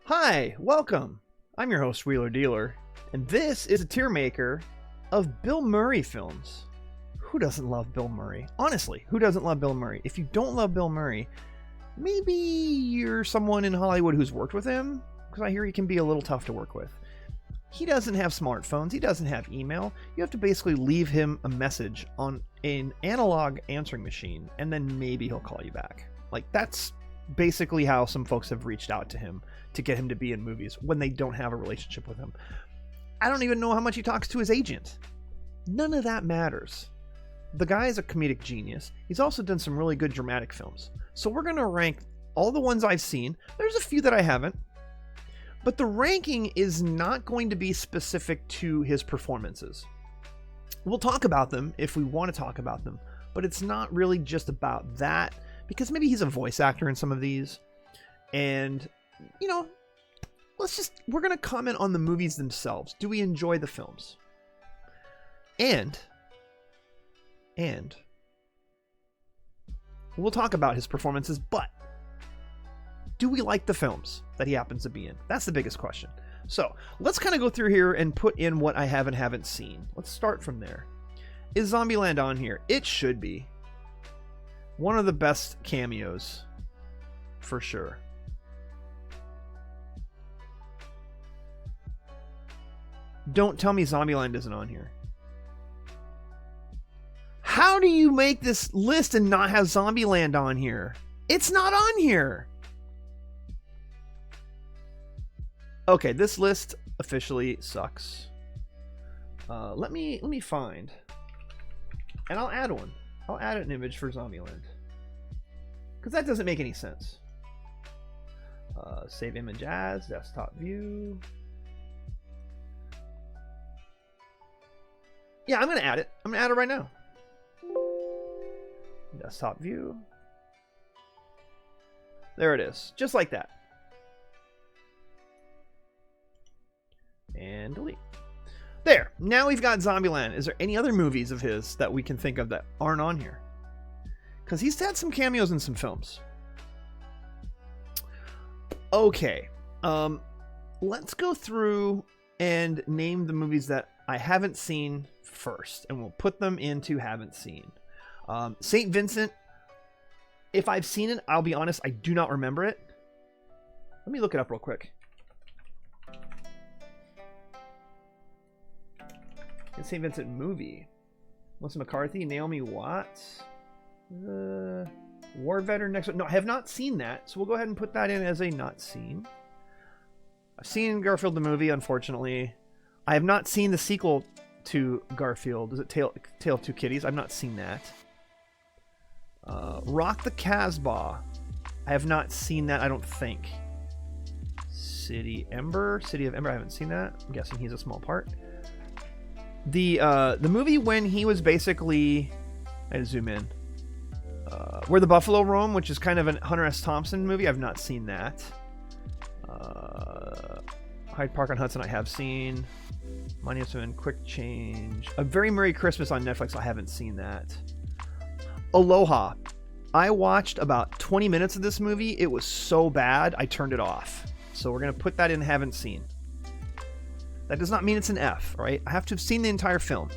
Hi, welcome. I'm your host, Wheeler Dealer, and this is a tier maker of Bill Murray films. Who doesn't love Bill Murray? Honestly, who doesn't love Bill Murray? If you don't love Bill Murray, maybe you're someone in Hollywood who's worked with him, because I hear he can be a little tough to work with. He doesn't have smartphones. He doesn't have email. You have to basically leave him a message on an analog answering machine, and then maybe he'll call you back. Like, that's basically how some folks have reached out to him to get him to be in movies when they don't have a relationship with him. I don't even know how much he talks to his agent. None of that matters. The guy is a comedic genius. He's also done some really good dramatic films. So we're going to rank all the ones I've seen. There's a few that I haven't. But the ranking is not going to be specific to his performances. We'll talk about them if we want to talk about them. But it's not really just about that. Because maybe he's a voice actor in some of these. And, you know, we're going to comment on the movies themselves. Do we enjoy the films? And we'll talk about his performances, but do we like the films that he happens to be in? That's the biggest question. So let's kind of go through here and put in what I have and haven't seen. Let's start from there. Is Zombieland on here? It should be. One of the best cameos, for sure. Don't tell me Zombieland isn't on here. How do you make this list and not have Zombieland on here? It's not on here. Okay, this list officially sucks. Let me find, and I'll add one. I'll add an image for Zombieland, because that doesn't make any sense. Save image as desktop view. Yeah, I'm gonna add it. I'm gonna add it right now. Desktop view. There it is, just like that. And delete. There. Now we've got Zombieland. Is there any other movies of his that we can think of that aren't on here? Because he's had some cameos in some films. Okay. Let's go through and name the movies that I haven't seen first, and we'll put them into haven't seen. St. Vincent. If I've seen it, I'll be honest, I do not remember it. Let me look it up real quick. St. Vincent movie. Melissa McCarthy, Naomi Watts, War Veteran next one. No, I have not seen that, so we'll go ahead and put that in as a not seen. I've seen Garfield the movie, unfortunately. I have not seen the sequel to Garfield. Is it Tale of Two Kitties? I've not seen that. Rock the Casbah. I have not seen that, I don't think. City of Ember, I haven't seen that. I'm guessing he's a small part. The movie when he was basically, I had to zoom in, Where the Buffalo Roam, which is kind of an Hunter S. Thompson movie. I've not seen that. Hyde Park on Hudson I have seen. Money and Quick Change. A Very Merry Christmas on Netflix. I haven't seen that. Aloha. I watched about 20 minutes of this movie. It was so bad I turned it off. So we're going to put that in haven't seen. That does not mean it's an F, right? I have to have seen the entire film.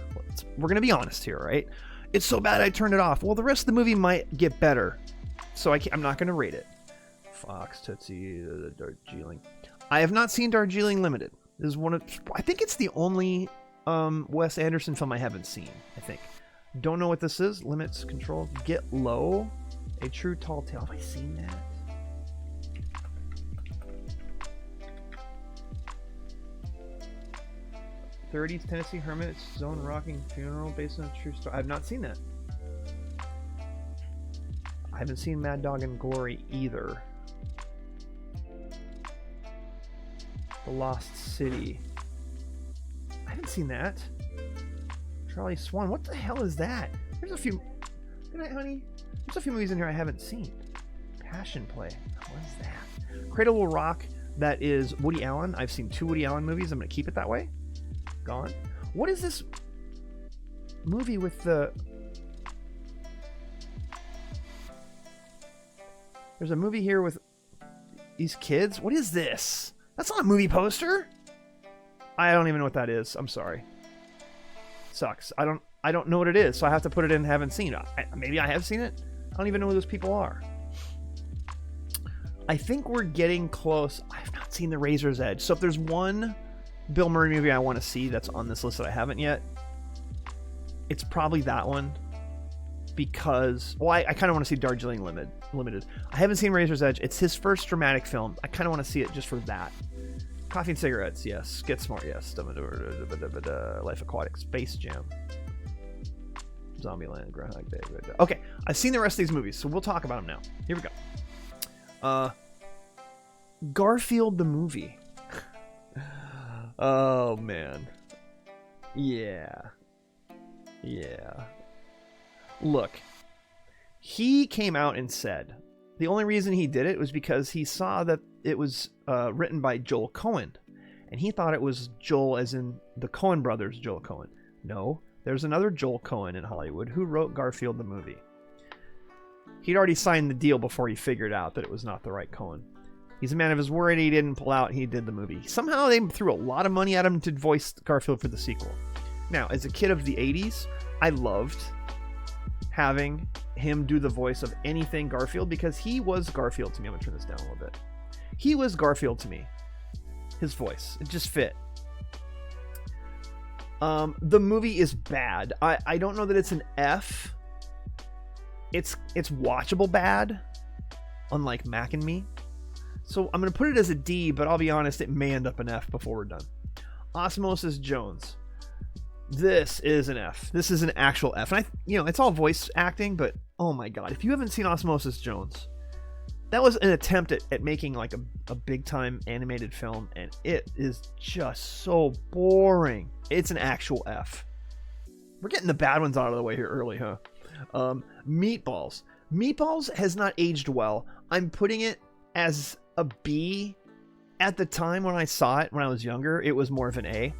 We're going to be honest here, right? It's so bad I turned it off. Well, the rest of the movie might get better. So I'm not going to rate it. Fox, Tootsie, Darjeeling. I have not seen Darjeeling Limited. This is one of, I think it's the only Wes Anderson film I haven't seen, I think. Don't know what this is. Limits, Control, Get Low. A True Tall Tale. Have I seen that? '30s Tennessee Hermit, Zone Rocking Funeral, based on a true story. I've not seen that. I haven't seen Mad Dog and Glory either. The Lost City. I haven't seen that. Charlie Swan. What the hell is that? There's a few. Good night, honey. There's a few movies in here I haven't seen. Passion Play. What is that? Cradle Will Rock. That is Woody Allen. I've seen 2 Woody Allen movies. I'm going to keep it that way. Gone. What is this movie with the... There's a movie here with these kids. What is this? That's not a movie poster. I don't even know what that is. I'm sorry. Sucks. I don't know what it is, so I have to put it in haven't seen it. Maybe I have seen it. I don't even know who those people are. I think we're getting close. I have not seen the Razor's Edge. So if there's one Bill Murray movie I want to see that's on this list that I haven't yet, it's probably that one. Because, well, I kind of want to see Darjeeling Limited. I haven't seen Razor's Edge. It's his first dramatic film. I kind of want to see it just for that. Coffee and Cigarettes, yes. Get Smart, yes. Life Aquatic, Space Jam. Zombieland, Groundhog Day. Okay, I've seen the rest of these movies, so we'll talk about them now. Here we go. Garfield the movie. Oh, man. Yeah. Look, he came out and said the only reason he did it was because he saw that it was written by Joel Cohen, and he thought it was Joel as in the Coen brothers, Joel Cohen. No, there's another Joel Cohen in Hollywood who wrote Garfield the movie. He'd already signed the deal before he figured out that it was not the right Cohen. He's a man of his word. He didn't pull out. He did the movie. Somehow they threw a lot of money at him to voice Garfield for the sequel. Now, as a kid of the 80s, I loved having him do the voice of anything Garfield because he was Garfield to me. I'm gonna turn this down a little bit. He was Garfield to me. His voice, it just fit. The movie is bad. I don't know that it's an F. It's watchable bad, unlike Mac and Me. So I'm gonna put it as a D, but I'll be honest, it may end up an F before we're done. Osmosis Jones. This is an F. This is an actual F. And it's all voice acting, but oh my god, if you haven't seen Osmosis Jones, that was an attempt at making like a big time animated film, and it is just so boring. It's an actual F. We're getting the bad ones out of the way here early, huh? Meatballs. Meatballs has not aged well. I'm putting it as a B. At the time when I saw it when I was younger, it was more of an A.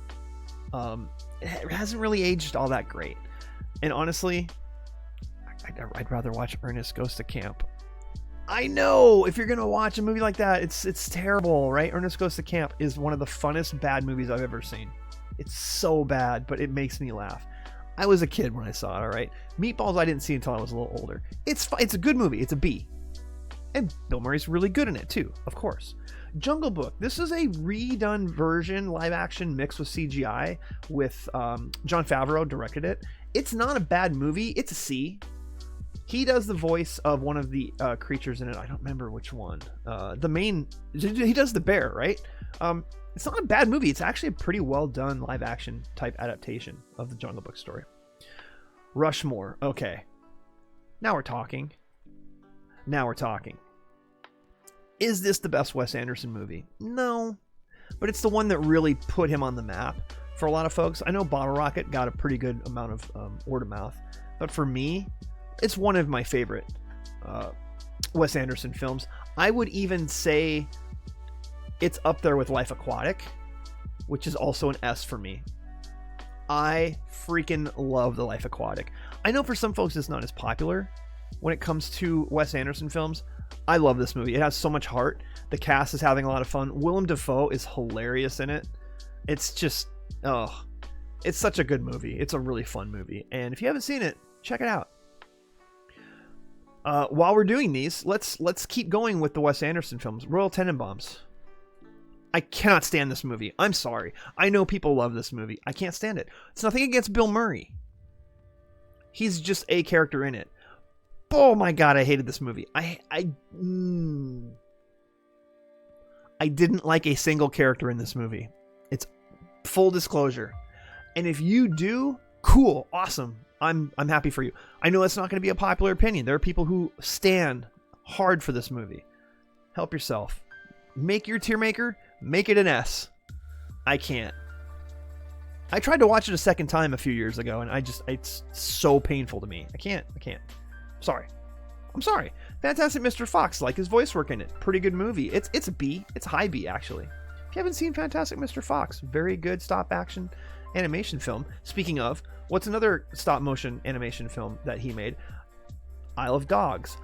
It hasn't really aged all that great. And honestly, I'd rather watch Ernest Goes to Camp. I know, if you're going to watch a movie like that, it's terrible, right? Ernest Goes to Camp is one of the funnest bad movies I've ever seen. It's so bad, but it makes me laugh. I was a kid when I saw it, all right? Meatballs I didn't see until I was a little older. It's a good movie. It's a B. And Bill Murray's really good in it, too, of course. Jungle Book. This is a redone version, live action mixed with CGI with Jon Favreau directed it. It's not a bad movie. It's a C. He does the voice of one of the creatures in it. I don't remember which one. He does the bear, right? It's not a bad movie. It's actually a pretty well done live action type adaptation of the Jungle Book story. Rushmore. Okay. Now we're talking. Is this the best Wes Anderson movie? No, but it's the one that really put him on the map for a lot of folks. I know Bottle Rocket got a pretty good amount of word of mouth, but for me, it's one of my favorite Wes Anderson films. I would even say it's up there with Life Aquatic, which is also an S for me. I freaking love the Life Aquatic. I know for some folks it's not as popular when it comes to Wes Anderson films. I love this movie. It has so much heart. The cast is having a lot of fun. Willem Dafoe is hilarious in it. It's just, it's such a good movie. It's a really fun movie. And if you haven't seen it, check it out. While we're doing these, let's keep going with the Wes Anderson films. Royal Tenenbaums. I cannot stand this movie. I'm sorry. I know people love this movie. I can't stand it. It's nothing against Bill Murray. He's just a character in it. Oh my god, I hated this movie. I didn't like a single character in this movie. It's full disclosure. And if you do, cool, awesome. I'm happy for you. I know it's not going to be a popular opinion. There are people who stand hard for this movie. Help yourself. Make your tier maker, make it an S. I can't. I tried to watch it a second time a few years ago, and it's so painful to me. I can't. I'm sorry. Fantastic Mr. Fox, like his voice work in it. Pretty good movie. It's a B. It's a high B, actually. If you haven't seen Fantastic Mr. Fox, very good stop action animation film. Speaking of, what's another stop motion animation film that he made? Isle of Dogs.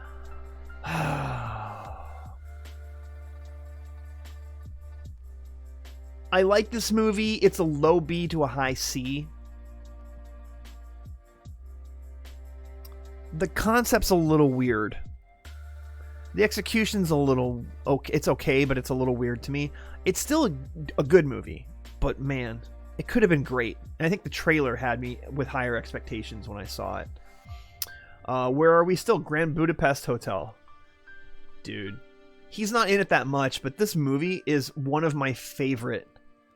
I like this movie. It's a low B to a high C. The concept's a little weird. The execution's a little okay. It's okay, but it's a little weird to me. It's still a good movie, but man, it could have been great. And I think the trailer had me with higher expectations when I saw it. Where are we still? Grand Budapest Hotel. Dude, he's not in it that much, but this movie is one of my favorite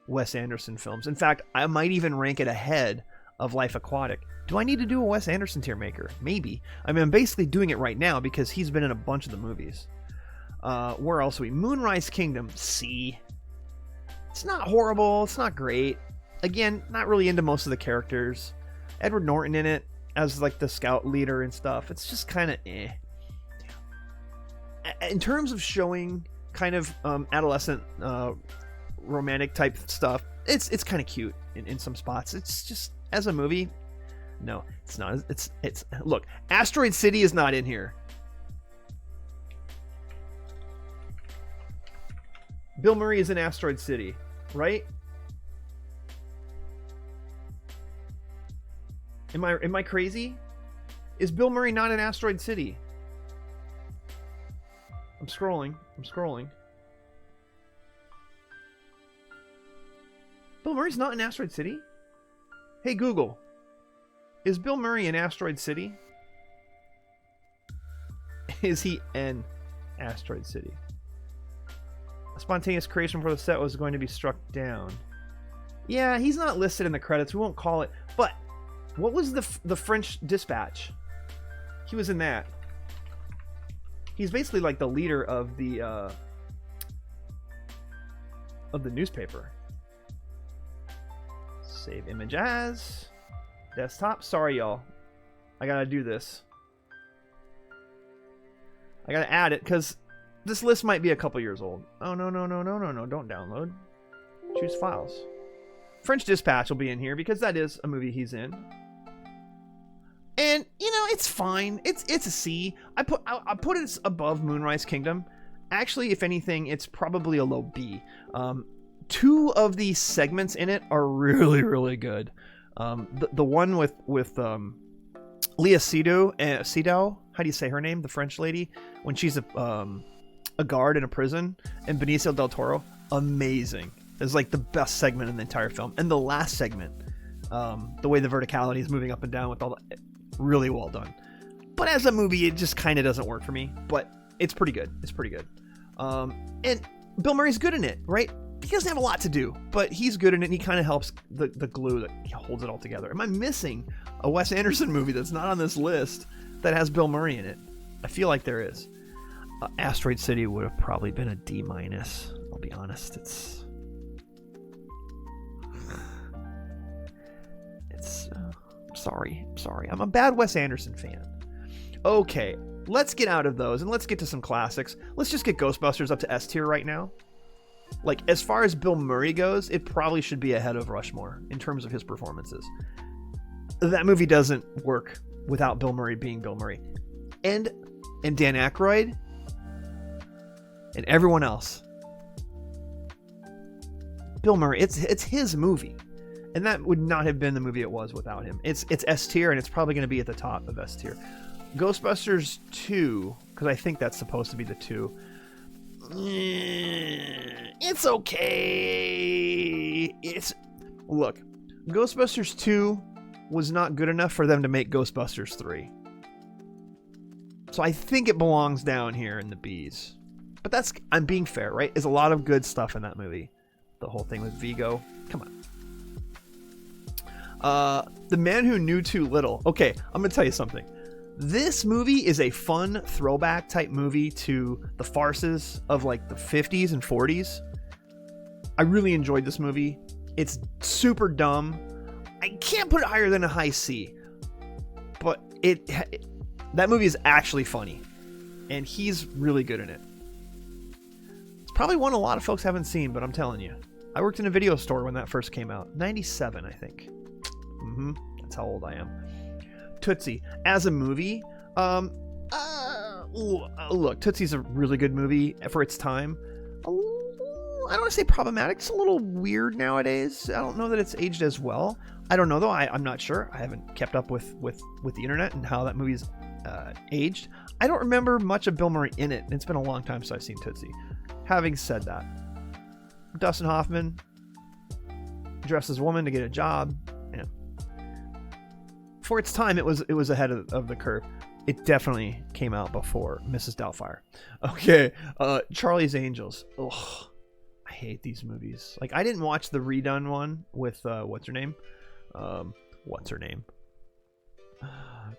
Wes Anderson films. In fact, I might even rank it ahead of Life Aquatic. Do I need to do a Wes Anderson tier maker? Maybe. I mean, I'm basically doing it right now because he's been in a bunch of the movies. Where else are we? Moonrise Kingdom. C. It's not horrible. It's not great. Again, not really into most of the characters. Edward Norton in it as like the scout leader and stuff. It's just kind of eh. In terms of showing kind of adolescent romantic type stuff, it's kind of cute in some spots. It's just, as a movie, no, it's not. It's look, Asteroid City is not in here. Bill Murray is in Asteroid City, right? Am I crazy? Is Bill Murray not in Asteroid City? I'm scrolling. Bill Murray's not in Asteroid City? Hey Google, is Bill Murray in Asteroid City? Is he in Asteroid City? A spontaneous creation for the set was going to be struck down. Yeah, he's not listed in the credits. We won't call it. But what was the French Dispatch? He was in that. He's basically like the leader of the newspaper. Save image as desktop. Sorry, y'all. I gotta do this. I gotta add it because this list might be a couple years old. Oh, no. Don't download. Choose files. French Dispatch will be in here because that is a movie he's in. And, you know, it's fine. It's a C. I put it above Moonrise Kingdom. Actually, if anything, it's probably a low B. Two of the segments in it are really, really good. The one with Leah Seydoux, how do you say her name? The French lady, when she's a guard in a prison, and Benicio del Toro, amazing. It's like the best segment in the entire film. And the last segment, the way the verticality is moving up and down with all the, really well done. But as a movie, it just kind of doesn't work for me. But it's pretty good. It's pretty good. And Bill Murray's good in it, right? He doesn't have a lot to do, but he's good in it, and he kind of helps the glue that holds it all together. Am I missing a Wes Anderson movie that's not on this list that has Bill Murray in it? I feel like there is. Asteroid City would have probably been a D-. I'll be honest. It's sorry. I'm a bad Wes Anderson fan. Okay, let's get out of those and let's get to some classics. Let's just get Ghostbusters up to S tier right now. Like, as far as Bill Murray goes, it probably should be ahead of Rushmore in terms of his performances. That movie doesn't work without Bill Murray being Bill Murray. And Dan Aykroyd and everyone else. Bill Murray, it's his movie. And that would not have been the movie it was without him. It's S tier, and it's probably going to be at the top of S tier. Ghostbusters 2, because I think that's supposed to be the 2. It's okay. Look, Ghostbusters 2 was not good enough for them to make Ghostbusters 3. So I think it belongs down here in the B's. But I'm being fair, right? There's a lot of good stuff in that movie. The whole thing with Vigo. Come on. The Man Who Knew Too Little. Okay, I'm going to tell you something. This movie is a fun throwback type movie to the farces of like the 50s and 40s. I really enjoyed this movie. It's super dumb. I can't put it higher than a high C. But that movie is actually funny. And he's really good in it. It's probably one a lot of folks haven't seen, but I'm telling you. I worked in a video store when that first came out. 97, I think. That's how old I am. Tootsie. As a movie, look, Tootsie's a really good movie for its time. I don't want to say problematic. It's a little weird nowadays. I don't know that it's aged as well. I don't know though. I'm not sure. I haven't kept up with the internet and how that movie's aged. I don't remember much of Bill Murray in it. It's been a long time since I've seen Tootsie. Having said that, Dustin Hoffman dressed as a woman to get a job. Yeah. For its time, it was ahead of the curve. It definitely came out before Mrs. Doubtfire. Okay, Charlie's Angels. Ugh, I hate these movies. Like, I didn't watch the redone one with what's her name?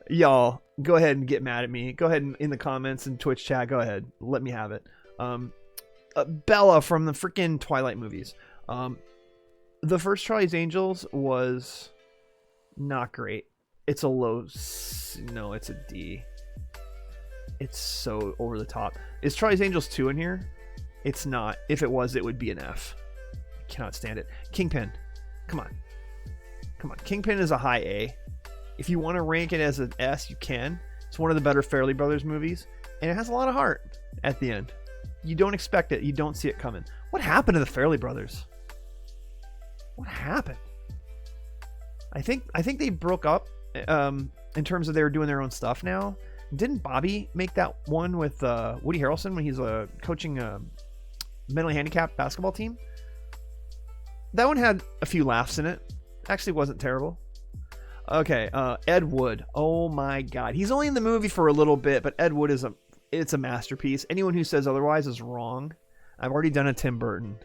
Y'all, go ahead and get mad at me. Go ahead and in the comments and Twitch chat. Go ahead, let me have it. Bella from the freaking Twilight movies. The first Charlie's Angels was not great. It's a low... No, it's a D. It's so over the top. Is Charlie's Angels 2 in here? It's not. If it was, it would be an F. I cannot stand it. Kingpin. Come on. Come on. Kingpin is a high A. If you want to rank it as an S, you can. It's one of the better Farrelly Brothers movies. And it has a lot of heart at the end. You don't expect it. You don't see it coming. What happened to the Farrelly Brothers? What happened? I think they broke up. In terms of they were doing their own stuff now. Didn't Bobby make that one with Woody Harrelson when he's coaching a mentally handicapped basketball team? That one had a few laughs in it. Actually wasn't terrible. Okay, Ed Wood. Oh my god. He's only in the movie for a little bit, but Ed Wood it's a masterpiece. Anyone who says otherwise is wrong. I've already done a Tim Burton.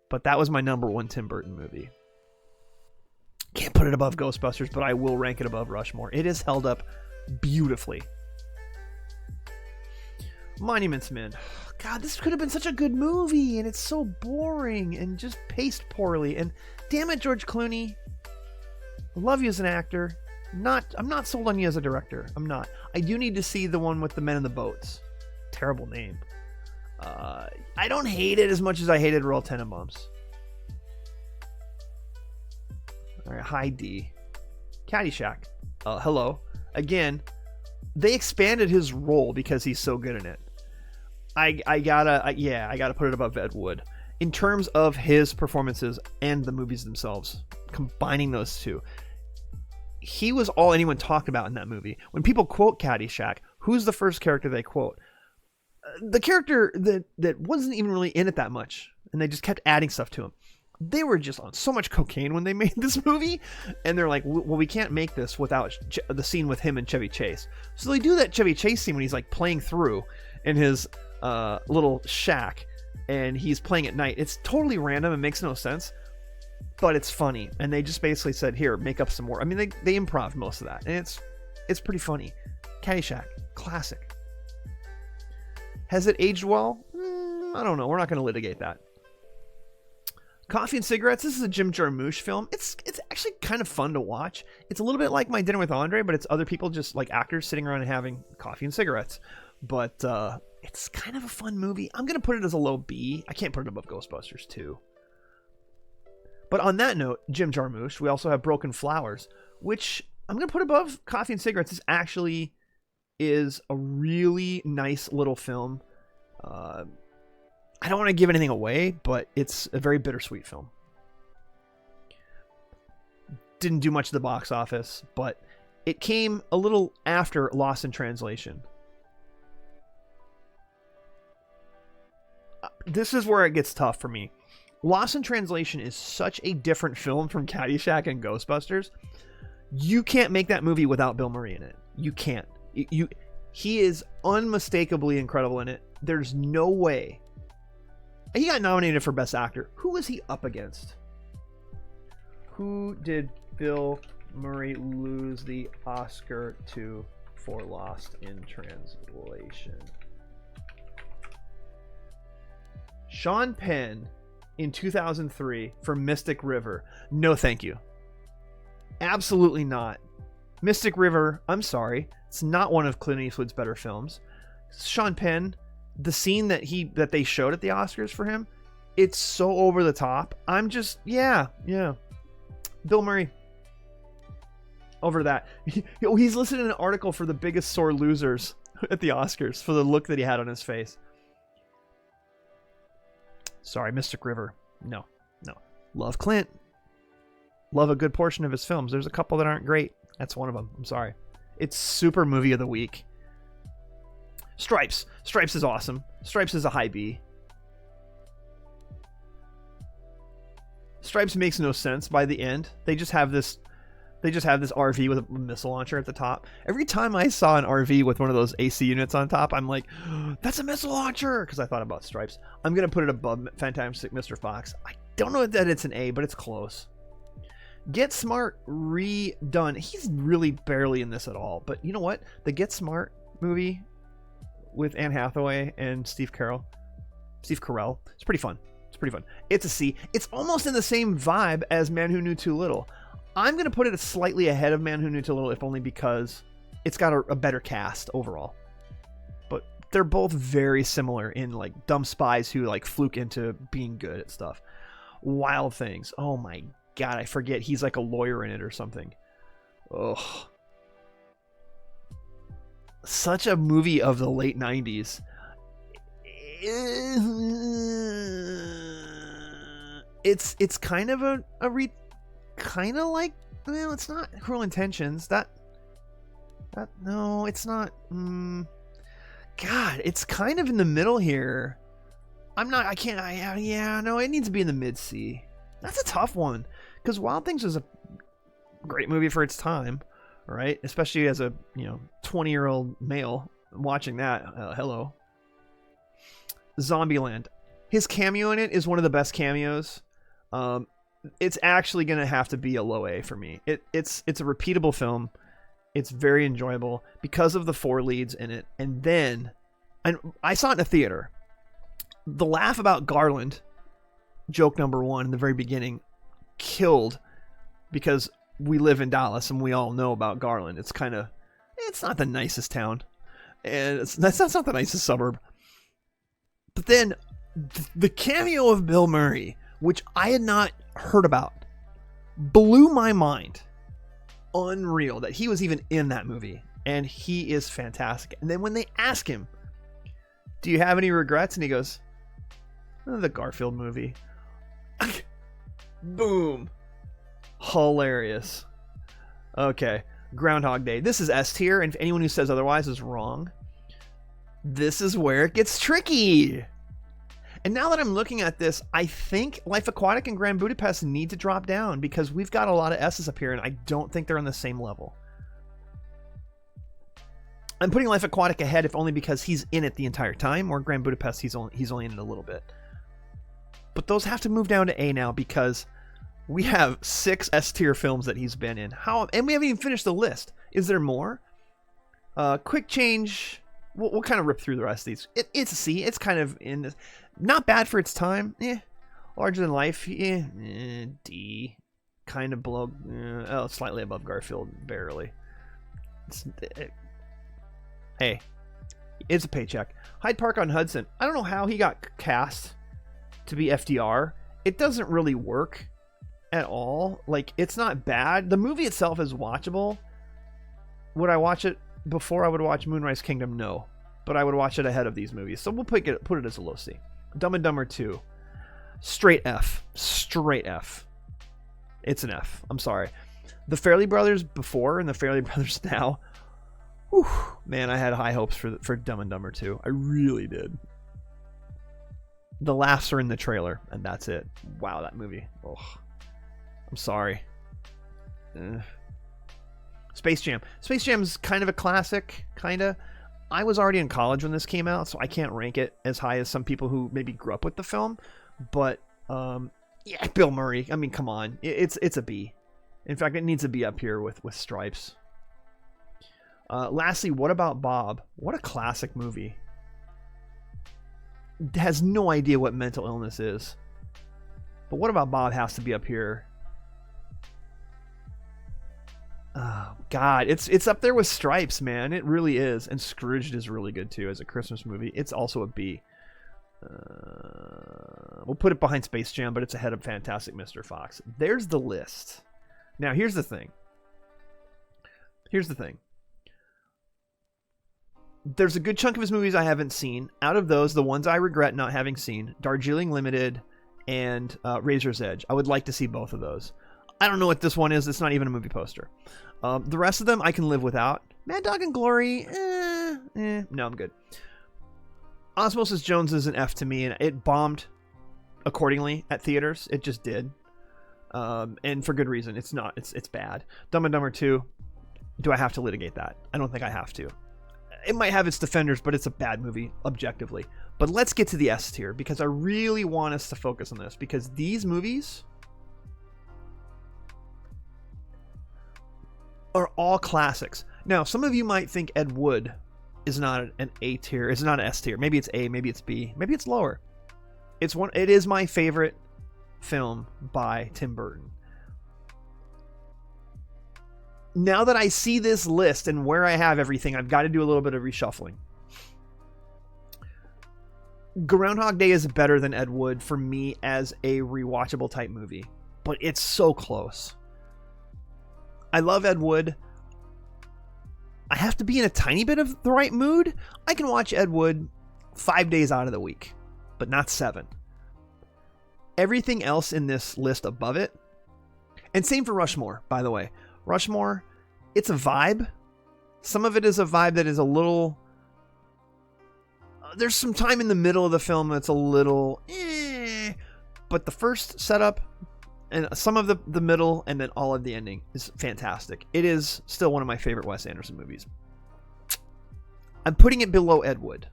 But that was my #1 Tim Burton movie. Can't put it above Ghostbusters, but I will rank it above Rushmore. It is held up beautifully. Monuments Men. God, this could have been such a good movie, and it's so boring and just paced poorly. And damn it, George Clooney. I love you as an actor. I'm not sold on you as a director. I'm not. I do need to see the one with the men in the boats. Terrible name. I don't hate it as much as I hated Royal Tenenbaums. All right, high D. Caddyshack. Hello. Again, they expanded his role because he's so good in it. I gotta put it above Ed Wood. In terms of his performances and the movies themselves, combining those two, he was all anyone talked about in that movie. When people quote Caddyshack, who's the first character they quote? The character that wasn't even really in it that much, and they just kept adding stuff to him. They were just on so much cocaine when they made this movie, and they're like, well, we can't make this without the scene with him and Chevy Chase. So they do that Chevy Chase scene when he's like playing through in his little shack, and he's playing at night. It's totally random and makes no sense, but it's funny. And they just basically said, here, make up some more. I mean, they improv most of that, and it's pretty funny. Caddyshack, classic. Has it aged well? I don't know. We're not going to litigate that. Coffee and Cigarettes. This is a Jim Jarmusch film. It's actually kind of fun to watch. It's a little bit like My Dinner with Andre, but it's other people, just like actors, sitting around and having coffee and cigarettes. But it's kind of a fun movie. I'm going to put it as a low B. I can't put it above Ghostbusters 2. But on that note, Jim Jarmusch, we also have Broken Flowers, which I'm going to put above Coffee and Cigarettes. This actually is a really nice little film. I don't want to give anything away, but it's a very bittersweet film. Didn't do much at the box office, but it came a little after Lost in Translation. This is where it gets tough for me. Lost in Translation is such a different film from Caddyshack and Ghostbusters. You can't make that movie without Bill Murray in it. You can't. He is unmistakably incredible in it. There's no way. He got nominated for Best Actor. Who was he up against? Who did Bill Murray lose the Oscar to for Lost in Translation? Sean Penn in 2003 for Mystic River. No, thank you. Absolutely not. Mystic River, I'm sorry. It's not one of Clint Eastwood's better films. Sean Penn, the scene that they showed at the Oscars for him, it's so over the top. I'm just, yeah. Bill Murray. Over that. He's listed in an article for the biggest sore losers at the Oscars for the look that he had on his face. Sorry, Mystic River. No, no. Love Clint. Love a good portion of his films. There's a couple that aren't great. That's one of them. I'm sorry. It's super movie of the week. Stripes. Stripes is awesome. Stripes is a high B. Stripes makes no sense by the end. They just have this RV with a missile launcher at the top. Every time I saw an RV with one of those AC units on top, I'm like, oh, that's a missile launcher, because I thought about Stripes. I'm going to put it above Fantastic Mr. Fox. I don't know that it's an A, but it's close. Get Smart redone. He's really barely in this at all. But you know what? The Get Smart movie with Anne Hathaway and Steve Carell, it's pretty fun. It's pretty fun. It's a C. It's almost in the same vibe as Man Who Knew Too Little. I'm going to put it slightly ahead of Man Who Knew Too Little, if only because it's got a better cast overall. But they're both very similar in like dumb spies who like fluke into being good at stuff. Wild Things. Oh my God, I forget. He's like a lawyer in it or something. Ugh. Such a movie of the late 90s. It's kind of kind of like, well, it's not Cruel Intentions. No, it's not. God, it's kind of in the middle here. No, it needs to be in the mid C. That's a tough one, because Wild Things is a great movie for its time, right? Especially as a 20-year-old male watching that. Hello. Zombieland. His cameo in it is one of the best cameos. It's actually going to have to be a low A for me. It's a repeatable film. It's very enjoyable because of the 4 leads in it. And I saw it in a theater. The laugh about Garland, joke number 1 in the very beginning, killed, because we live in Dallas and we all know about Garland. It's not the nicest town, and that's not the nicest suburb. But then the cameo of Bill Murray, which I had not heard about, blew my mind. Unreal that he was even in that movie, and he is fantastic. And then when they ask him, do you have any regrets, and he goes, oh, the Garfield movie. Boom. Hilarious. Okay, Groundhog Day. This is S tier, and if anyone who says otherwise is wrong. This is where it gets tricky. And now that I'm looking at this, I think Life Aquatic and Grand Budapest need to drop down, because we've got a lot of S's up here, and I don't think they're on the same level. I'm putting Life Aquatic ahead, if only because he's in it the entire time, or Grand Budapest, he's only in it a little bit. But those have to move down to A now, because we have 6 S-tier films that he's been in. And we haven't even finished the list. Is there more? Quick Change. We'll kind of rip through the rest of these. It's a C. It's kind of in this. Not bad for its time. Larger Than Life. D. Kind of below. Slightly above Garfield. Barely. Hey. It's a paycheck. Hyde Park on Hudson. I don't know how he got cast to be FDR. It doesn't really work at all. Like, it's not bad. The movie itself is watchable. Would I watch it before I would watch Moonrise Kingdom? No. But I would watch it ahead of these movies. So we'll put it as a low C. Dumb and Dumber 2. Straight F. Straight F. It's an F. I'm sorry. The Fairley Brothers before and the Fairley Brothers now. Whew, man, I had high hopes for Dumb and Dumber 2. I really did. The laughs are in the trailer, and that's it. Wow, that movie. Oh, I'm sorry. Space Jam. Space Jam's kind of a classic, kinda. I was already in college when this came out, so I can't rank it as high as some people who maybe grew up with the film. But yeah, Bill Murray. I mean, come on, it's a B. In fact, it needs to be up here with Stripes. Lastly, What About Bob? What a classic movie. Has no idea what mental illness is, but What About Bob has to be up here. Oh God, it's up there with Stripes, man. It really is. And Scrooged is really good too as a Christmas movie. It's also a B. We'll put it behind Space Jam, but it's ahead of Fantastic Mr. Fox. There's the list. Now here's the thing. There's a good chunk of his movies I haven't seen. Out of those, the ones I regret not having seen, Darjeeling Limited and Razor's Edge. I would like to see both of those. I don't know what this one is. It's not even a movie poster. The rest of them I can live without. Mad Dog and Glory, no, I'm good. Osmosis Jones is an F to me, and it bombed accordingly at theaters. It just did. And for good reason. It's not. It's bad. Dumb and Dumber 2, do I have to litigate that? I don't think I have to. It might have its defenders, but it's a bad movie, objectively. But let's get to the S tier, because I really want us to focus on this, because these movies are all classics. Now, some of you might think Ed Wood is not an A tier. It's not an S tier. Maybe it's A, maybe it's B, maybe it's lower. It is my favorite film by Tim Burton. Now that I see this list and where I have everything, I've got to do a little bit of reshuffling. Groundhog Day is better than Ed Wood for me as a rewatchable type movie, but it's so close. I love Ed Wood. I have to be in a tiny bit of the right mood. I can watch Ed Wood 5 days out of the week, but not 7. Everything else in this list above it, and same for Rushmore, by the way. Rushmore, it's a vibe. Some of it is a vibe that is a little... there's some time in the middle of the film that's a little... but the first setup, and some of the middle, and then all of the ending is fantastic. It is still one of my favorite Wes Anderson movies. I'm putting it below Ed Wood.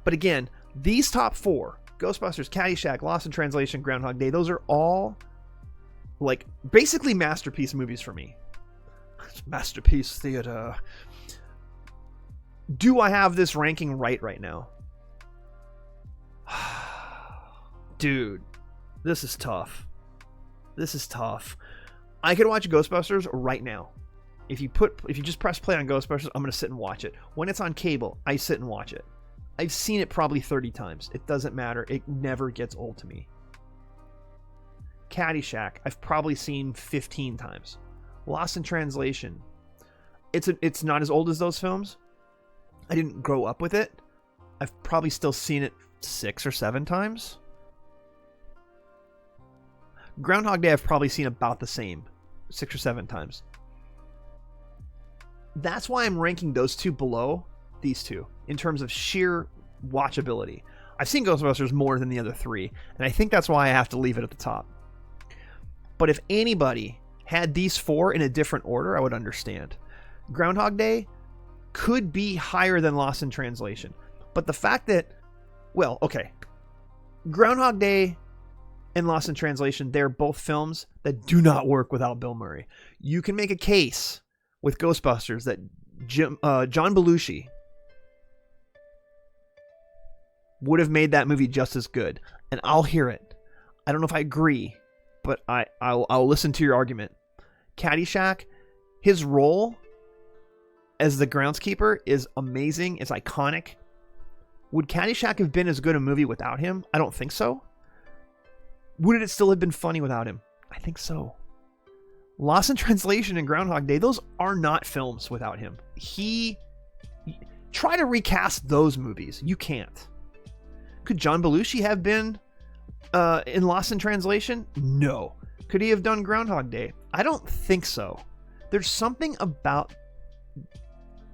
But again, these top 4, Ghostbusters, Caddyshack, Lost in Translation, Groundhog Day, those are all like basically masterpiece movies for me. Masterpiece theater. Do I have this ranking right now? Dude, this is tough. This is tough. I could watch Ghostbusters right now. If you just press play on Ghostbusters, I'm going to sit and watch it. When it's on cable, I sit and watch it. I've seen it probably 30 times. It doesn't matter. It never gets old to me. Caddyshack, I've probably seen 15 times. Lost in Translation. It's not as old as those films. I didn't grow up with it. I've probably still seen it 6 or 7 times. Groundhog Day, I've probably seen about the same, 6 or 7 times. That's why I'm ranking those two below these two in terms of sheer watchability. I've seen Ghostbusters more than the other 3, and I think that's why I have to leave it at the top. But if anybody had these 4 in a different order, I would understand. Groundhog Day could be higher than Lost in Translation. But the fact that, well, okay, Groundhog Day and Lost in Translation, they're both films that do not work without Bill Murray. You can make a case with Ghostbusters that John Belushi would have made that movie just as good. And I'll hear it. I don't know if I agree, but I'll listen to your argument. Caddyshack, his role as the groundskeeper is amazing. It's iconic. Would Caddyshack have been as good a movie without him? I don't think so. Would it still have been funny without him? I think so. Lost in Translation and Groundhog Day, those are not films without him. Try to recast those movies. You can't. Could John Belushi have been in Lost in Translation? No. Could he have done Groundhog Day? I don't think so. There's something about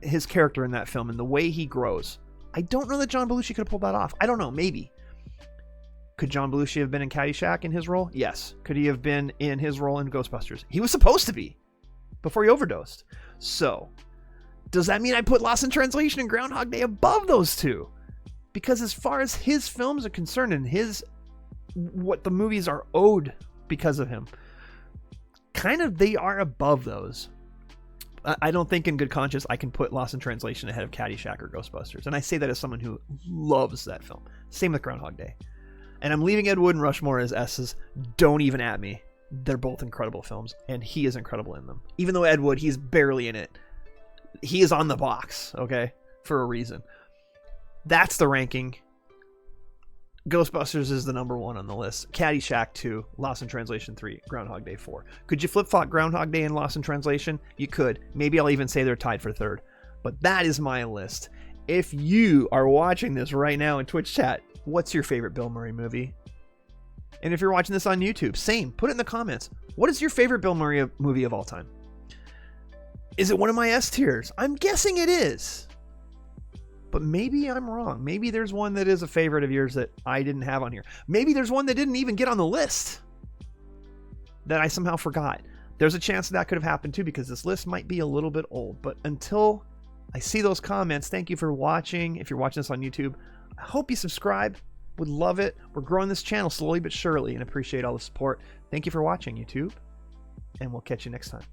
his character in that film and the way he grows. I don't know that John Belushi could have pulled that off. I don't know. Maybe. Could John Belushi have been in Caddyshack in his role? Yes. Could he have been in his role in Ghostbusters? He was supposed to be before he overdosed. So, does that mean I put Lost in Translation and Groundhog Day above those two? Because as far as his films are concerned and what the movies are owed because of him, kind of they are above those. I don't think in good conscience I can put Lost in Translation ahead of Caddyshack or Ghostbusters. And I say that as someone who loves that film. Same with Groundhog Day. And I'm leaving Ed Wood and Rushmore as S's. Don't even at me. They're both incredible films, and he is incredible in them. Even though Ed Wood, he's barely in it. He is on the box, okay? For a reason. That's the ranking. Ghostbusters is the number 1 on the list. Caddyshack 2, Lost in Translation 3, Groundhog Day 4. Could you flip-flop Groundhog Day and Lost in Translation? You could. Maybe I'll even say they're tied for 3rd. But that is my list. if you are watching this right now in Twitch chat, what's your favorite Bill Murray movie? And if you're watching this on YouTube, same. Put it in the comments. What is your favorite Bill Murray movie of all time? Is it one of my S tiers? I'm guessing it is. But maybe I'm wrong. Maybe there's one that is a favorite of yours that I didn't have on here. Maybe there's one that didn't even get on the list that I somehow forgot. There's a chance that could have happened too, because this list might be a little bit old. But until I see those comments, thank you for watching. If you're watching this on YouTube, I hope you subscribe. Would love it. We're growing this channel slowly but surely and appreciate all the support. Thank you for watching, YouTube, and we'll catch you next time.